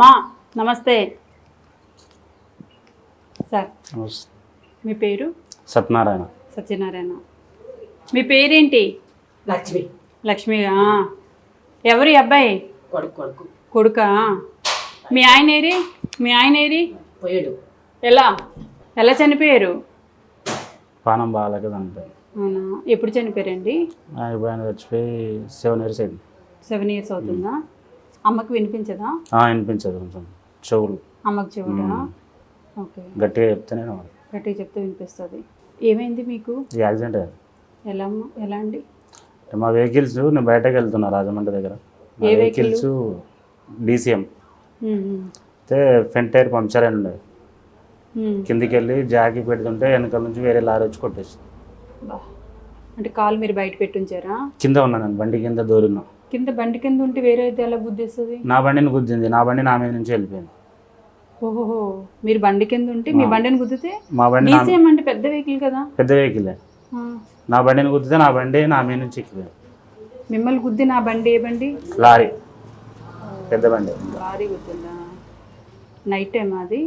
అమ్మా నమస్తే సార్. మీ పేరు? సత్యనారాయణ. సత్యనారాయణ. మీ పేరేంటి? లక్ష్మి. లక్ష్మి. ఎవరి అబ్బాయి? కొడుకు. కొడుకా? మీ ఆయన ఏరి? మీ ఆయన ఏరి? పోయాడు. ఎలా ఎలా చనిపోయారు? పానం బాగాలేక చనిపోయాడు. అవునా? ఎప్పుడు చనిపోయారండి? ఇప్పుడు ఆయన చచ్చిపోయి 7 years అయింది. 7 years అవుతుందా? అమ్మకి వినిపించదా? వినిపించదు, కొంచెం చెవులు. అమ్మకి చెవుడా? ఓకే. గట్టిగా చెప్తేనే గట్టిగా చెప్తే వినిపిస్తుంది. ఏమైంది మీకు? యాక్సిడెంట్ అయింది. ఎలా ఎలా అండి? మా వెహికల్స్ నేను బయటకు వెళ్తున్నా రాజమండ్రి దగ్గర. ఏ వెహికల్స్ DCM అయితే ఫ్రంట్ టైర్ పంక్చర్ అయి ఉండేది. కిందికి వెళ్ళి జాకి పెడుతుంటే వెనకాల నుంచి వేరే లారీ వచ్చి కొట్టేసి. అంటే కాలు మీరు బయట పెట్టుంచారా? కింద ఉన్నా, నేను బండి కింద దూరినా. కింద బండి కింద ఉంటే వేరే అయితే ఎలా గుద్దేస్తుంది? నా బండిని గుద్దింది. నా బండి నా మీద నుంచి వెళ్ళిపోయింది. ఓహో, మీరు బండి కింద ఉంటే మీ బండిని గుద్దితే? మా బండి DCM అంటే పెద్ద వెహికల్ కదా? పెద్ద వెహికలే. నా బండిని గుద్దితే నా బండి నా మీద నుంచి ఎక్కిపోయింది. మిమ్మల్ని గుద్ది నా బండి? ఏ బండి? లారీ, పెద్ద బండి. లారీ గుద్దిందా? నైట్ టైం అది?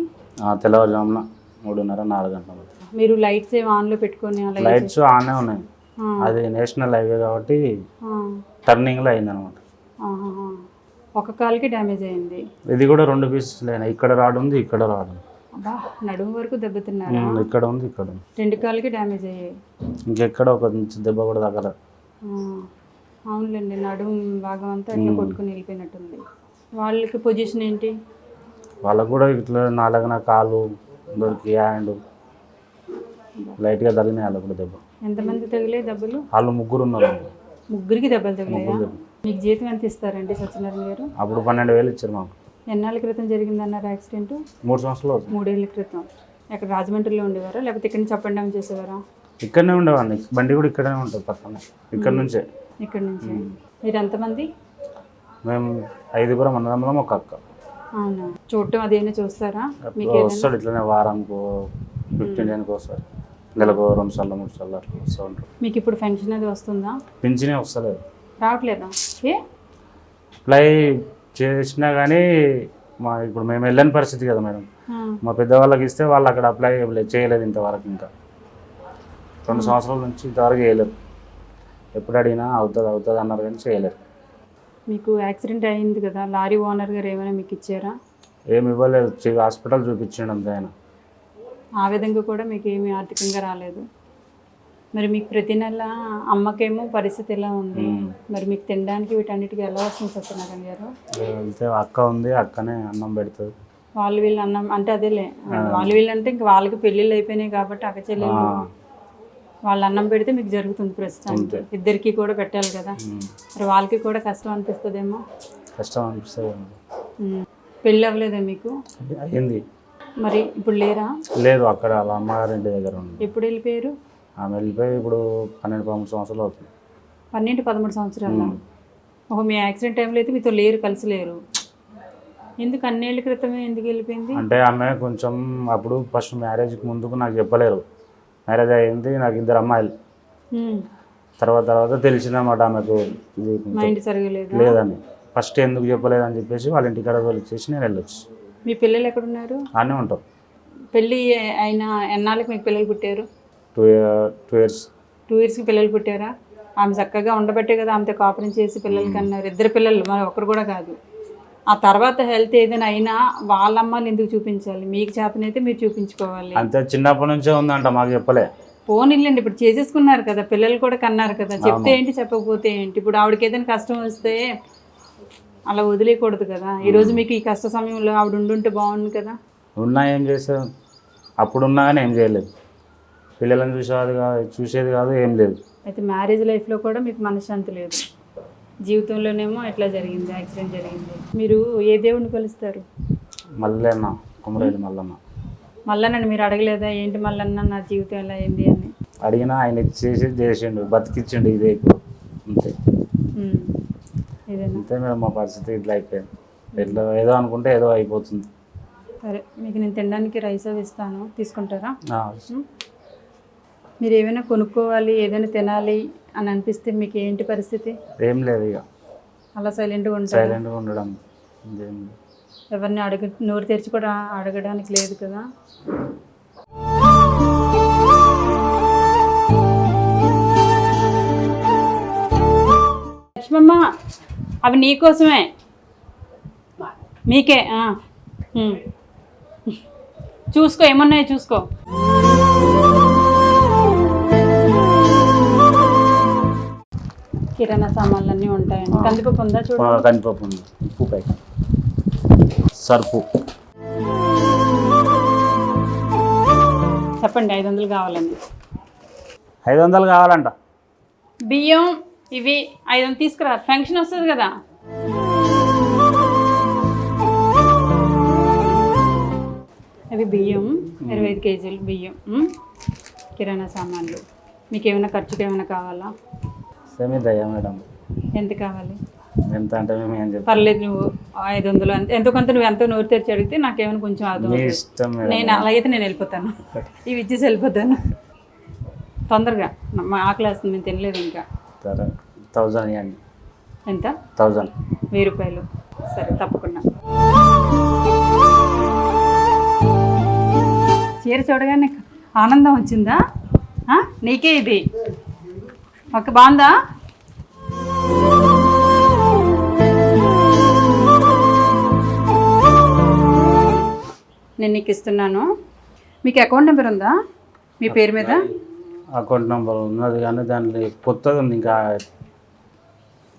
తెల్లవారుజామున 3:30 4 గంటల. మీరు లైట్స్ ఏమి ఆన్లో పెట్టుకొని అలా? లైట్స్ ఆన్నే ఉన్నాయి. అది నేషనల్ హైవే కాబట్టి టర్నింగ్లో అయింది అనమాట. ఒక కాలుకి డ్యామేజ్ అయింది. ఇది కూడా 2 pieces లేనా, ఇక్కడ రాడ్ ఉంది, ఇక్కడ రాడ్ ఉంది. అబ్బా, నడుము వరకు దెబ్బతిన్నారా? ఇక్కడ ఉంది, ఇక్కడ ఉంది. 2 కాళ్ళకి డ్యామేజ్ అయ్యాయి. ఇంకెక్కడ ఒక దెబ్బ కూడా తగ్గలేదు. అవునులేండి, నడుము భాగం అంతా ఇట్లా కొట్టుకుని వెళ్ళిపోయినట్టుంది. వాళ్ళకి పొజిషన్ ఏంటి? వాళ్ళకు కూడా ఇట్లా నాలుగున కాలు దొరికి హ్యాండ్ లైట్గా తగిలినాయి. వాళ్ళకు కూడా దెబ్బ. ఎంతమంది తగిలే దెబ్బలు? వాళ్ళు 3 ఉన్నారు. ముగ్గురికి దెబ్బలు తగిలాయా? మీకు జీతం ఎంత ఇస్తారండి సత్యనారాయణ గారు? అప్పుడు 12,000 ఇచ్చారు మాకు. ఎన్నాళ్ళ క్రితం జరిగిందన్నారు యాక్సిడెంట్? 3 సంవత్సరాలు. 3 ఏళ్ళ క్రితం. ఎక్కడ రాజమండ్రిలో ఉండేవారా లేకపోతే ఇక్కడ నుంచి అప్ అండ్ డౌన్ చేసేవారా? ఇక్కడనే ఉండేవాడిని. బండి కూడా ఇక్కడనే ఉంటుంది పక్కనే. ఇక్కడ నుంచే. ఇక్కడ నుంచి. మీరు ఎంతమంది? మేము 5 అన్నదమ్ములం, ఒక అక్క. అవునా? చూడటం అదేమైనా చూస్తారా? మీకు వస్తాడు ఇట్లనే వారానికి 15 days వస్తాడు. నెలకు 2 సార్లు 3 సార్లు అట్లా వస్తూ ఉంటారు. మీకు ఇప్పుడు పెన్షన్ అది వస్తుందా? పింఛనే వస్తలేదు. రావట్లేదా? ఏ? అప్లై చేసినా కానీ ఇప్పుడు మేము వెళ్ళని పరిస్థితి కదా మేడం. మా పెద్దవాళ్ళకి ఇస్తే వాళ్ళు అక్కడ అప్లై చేయలేదు ఇంతవరకు. ఇంకా 2 సంవత్సరాల నుంచి ఇంతవరకు చేయలేదు. ఎప్పుడు అడిగినా అవుతుంది అన్నారు కానీ చేయలేదు. మీకు యాక్సిడెంట్ అయింది కదా, లారీ ఓనర్ గారు ఏమైనా మీకు ఇచ్చారా? ఏమి ఇవ్వలేదు. హాస్పిటల్ చూపించండి అంతే. ఆయన ఆ విధంగా కూడా మీకు ఏమి ఆర్థికంగా రాలేదు. మరి మీకు ప్రతి నెల అమ్మకేమో పరిస్థితి ఎలా ఉంది? మరి మీకు తినడానికి వీటన్నిటికీ ఎలా వస్తుంది సత్యనారాయణ గారు? వెళ్తే అక్క ఉంది, అక్కనే అన్నం పెడుతుంది. వాళ్ళు వీళ్ళు అన్నం అంటే అదేలే, వాళ్ళు వీళ్ళు అంటే ఇంకా వాళ్ళకి పెళ్ళిళ్ళు అయిపోయినాయి కాబట్టి అక్క చెల్లెలు వాళ్ళు అన్నం పెడితే మీకు జరుగుతుంది ప్రస్తుతానికి. ఇద్దరికి కూడా పెట్టాలి కదా, మరి వాళ్ళకి కూడా కష్టం అనిపిస్తుందేమో. కష్టం అనిపిస్తుంది. పెళ్ళి అవ్వలేదా మీకు? అయింది. మరి ఇప్పుడు లేరా? లేదు, అక్కడ వాళ్ళ అమ్మగారింటి దగ్గర ఉంది. ఎప్పుడు వెళ్ళిపోయారు? ఆమె వెళ్ళిపోయి ఇప్పుడు 12-13 సంవత్సరాలు అవుతుంది. 12-13 సంవత్సరాలు. మీ యాక్సిడెంట్ టైంలో అయితే మీతో లేరు, కలిసి లేరు. ఎందుకు అన్నేళ్ళ క్రితమే ఎందుకు వెళ్ళిపోయింది? అంటే ఆమె కొంచెం అప్పుడు ఫస్ట్ మ్యారేజ్కి ముందుకు నాకు చెప్పలేరు. మ్యారేజ్ అయ్యింది, నాకు 2 అమ్మాయిలు. తర్వాత తెలిసిందన్నమాట ఆమెకు మైండ్ సరిగా లేదని. ఫస్ట్ ఎందుకు చెప్పలేదని చెప్పేసి వాళ్ళ ఇంటికాడ వచ్చేసి నేను వెళ్ళొచ్చు. మీ పిల్లలు ఎక్కడున్నారు? అన్నీ ఉంటాం. పెళ్ళి అయినా ఎన్నాళ్ళకి మీకు పిల్లలు పుట్టారు? 2 years. 2 yearsకి పిల్లలు పుట్టారా? ఆమె చక్కగా ఉండబట్టే కదా ఆమెతో కాపురం చేసి పిల్లలు కన్నారు. 2 పిల్లలు, మరి ఒకరు కూడా కాదు. ఆ తర్వాత హెల్త్ ఏదైనా అయినా వాళ్ళ అమ్మాయిలు ఎందుకు చూపించాలి? మీకు చేతనైతే మీరు చూపించుకోవాలి. అంతే, చిన్నప్పటి నుంచే ఉందంట, మాకు చెప్పలే. పోనీళ్ళండి, ఇప్పుడు చేసేసుకున్నారు కదా, పిల్లలు కూడా కన్నారు కదా, చెప్తే ఏంటి చెప్పకపోతే ఏంటి? ఇప్పుడు ఆవిడకి ఏదైనా కష్టం వస్తే అలా వదిలేయకూడదు కదా. ఈరోజు మీకు ఈ కష్ట సమయంలో ఆవిడ ఉండుంటే బాగుంది కదా. ఉన్నా ఏం చేసాం, అప్పుడున్నా కానీ ఏం చేయలేదు. పిల్లలను చూసేది కాదు, ఏం లేదు. అయితే మ్యారేజ్ లైఫ్లో కూడా మీకు మనశ్శాంతి లేదు, జీవితంలోనేమో ఎట్లా జరిగింది, యాక్సిడెంట్ జరిగింది. మీరు ఏ దేవుడిని కొలుస్తారు? మల్లన్న, కుమరేలు మల్లన్న. మల్లన్నని మీరు అడగలేదా ఏంటి మల్లన్న నా జీవితం ఎలా అయింది అని? అడిగినా ఆయన చేసిండు, బతికిచ్చిండు. ఇదే ఇప్పుడు అంతే. అంతే మేడం, మా పరిస్థితి ఇట్లా అయిపోయింది. ఎట్లా ఏదో అనుకుంటే ఏదో అయిపోతుంది. సరే, మీకు నేను తినడానికి రైస్ అవి ఇస్తాను, తీసుకుంటారా? మీరు ఏమైనా కొనుక్కోవాలి, ఏదైనా తినాలి అని అనిపిస్తే మీకు ఏంటి పరిస్థితి? ఏం లేదు, ఇక అలా సైలెంట్గా ఉండడం. ఎవరిని నోరు తెరిచి కూడా అడగడానికి లేదు కదా. లక్ష్మమ్మ అవి నీకోసమే, మీకే. చూసుకో ఏమన్నాయో చూసుకో. కిరాణా సామాన్లు అన్నీ ఉంటాయండి. కందిపప్పు ఉందా చూడండి. కందిపప్పు ఉంది, ఉప్పు ప్యాకెట్, సర్పు. చెప్పండి 500 కావాలండి. 500 కావాలంట. బియ్యం ఇవి 500 తీసుకురా, ఫంక్షన్ వస్తుంది కదా. అవి బియ్యం 25 కేజీలు బియ్యం, కిరాణా సామాన్లు. మీకు ఏమైనా ఖర్చుకి ఏమైనా కావాలా? సెమీదయ్యా మేడం. ఎంత కావాలి? ఎంత అంటే మేము ఏం చెప్తాం. పర్లేదు, నువ్వు 500 అంతే, ఎంతో కొంత నువ్వు ఎంతో నోరు తెరిచి అడిగితే నాకేమైనా కొంచెం అర్థం. నేను అలాగైతే నేను వెళ్ళిపోతాను, ఇవి ఇచ్చేసి వెళ్ళిపోతాను తొందరగా. మా ఆకలి వేస్తుంది, మేము తినలేదు ఇంకా. 1000 ఇవ్వండి. ఎంత? 1000. 1000 రూపాయలు. సరే తప్పకుండా. చీర చూడగానే ఆనందం వచ్చిందా? నీకే ఇది ఒక బాగుందా? నేను నీకు ఇస్తున్నాను. మీకు అకౌంట్ నెంబర్ ఉందా మీ పేరు మీద? అకౌంట్ నెంబర్ ఉన్నది కానీ దాంట్లో కొత్తది ఉంది, ఇంకా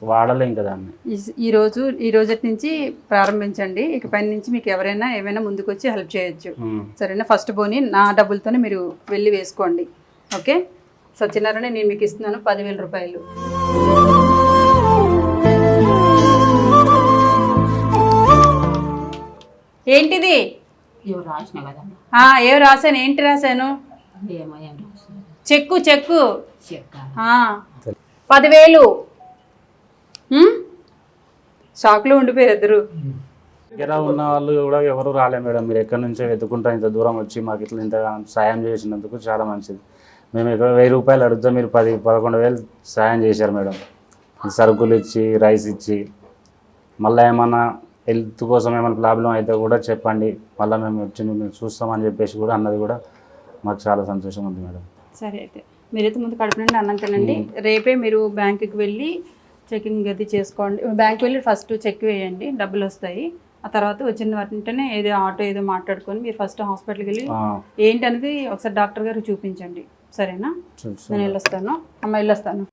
వాడలేం కదా దాన్ని. ఈ రోజు నుంచి ప్రారంభించండి. ఇకపై నుంచి మీకు ఎవరైనా ఏమైనా ముందుకు వచ్చి హెల్ప్ చేయొచ్చు. సరేనా? ఫస్ట్ బోని నా డబ్బులతోనే మీరు వెళ్ళి వేసుకోండి. ఓకే? సత్యనారాయణ నేను మీకు ఇస్తున్నాను 10,000 రూపాయలు. ఏంటిది? ఏం రాశాను? ఏంటి రాశాను? చెక్కు 10,000. షాక్లో ఉండిపోయారు ఇద్దరు. దగ్గర ఉన్న వాళ్ళు కూడా ఎవరు రాలే మేడం. మీరు ఎక్కడి నుంచో వెతుకుంటా ఇంత దూరం వచ్చి మాకు ఇట్లా ఇంత సాయం చేసినందుకు చాలా మంచిది. మేము ఇక్కడ 1000 రూపాయలు అడుగుతాం, మీరు 10-11,000 సాయం చేశారు మేడం. సరుకులు ఇచ్చి, రైస్ ఇచ్చి. మళ్ళీ ఏమన్నా హెల్త్ కోసం ఏమైనా ప్రాబ్లం అయితే కూడా చెప్పండి, మళ్ళీ మేము వచ్చి మేము చూస్తామని చెప్పేసి కూడా అన్నది కూడా మాకు చాలా సంతోషం ఉంది మేడం. సరే, అయితే మీరైతే ముందు కడుపు నుండి అన్నం తినండి. రేపే మీరు బ్యాంకుకి వెళ్ళి చెకింగ్ అది చేసుకోండి. బ్యాంక్కి వెళ్ళి ఫస్ట్ చెక్ వేయండి, డబ్బులు వస్తాయి. ఆ తర్వాత వచ్చిన వెంటనే ఏదో ఆటో ఏదో మాట్లాడుకొని మీరు ఫస్ట్ హాస్పిటల్కి వెళ్ళి ఏంటి అనేది ఒకసారి డాక్టర్ గారు చూపించండి. సరేనా? నేను వెళ్ళొస్తాను. అమ్మ వెళ్ళొస్తాను.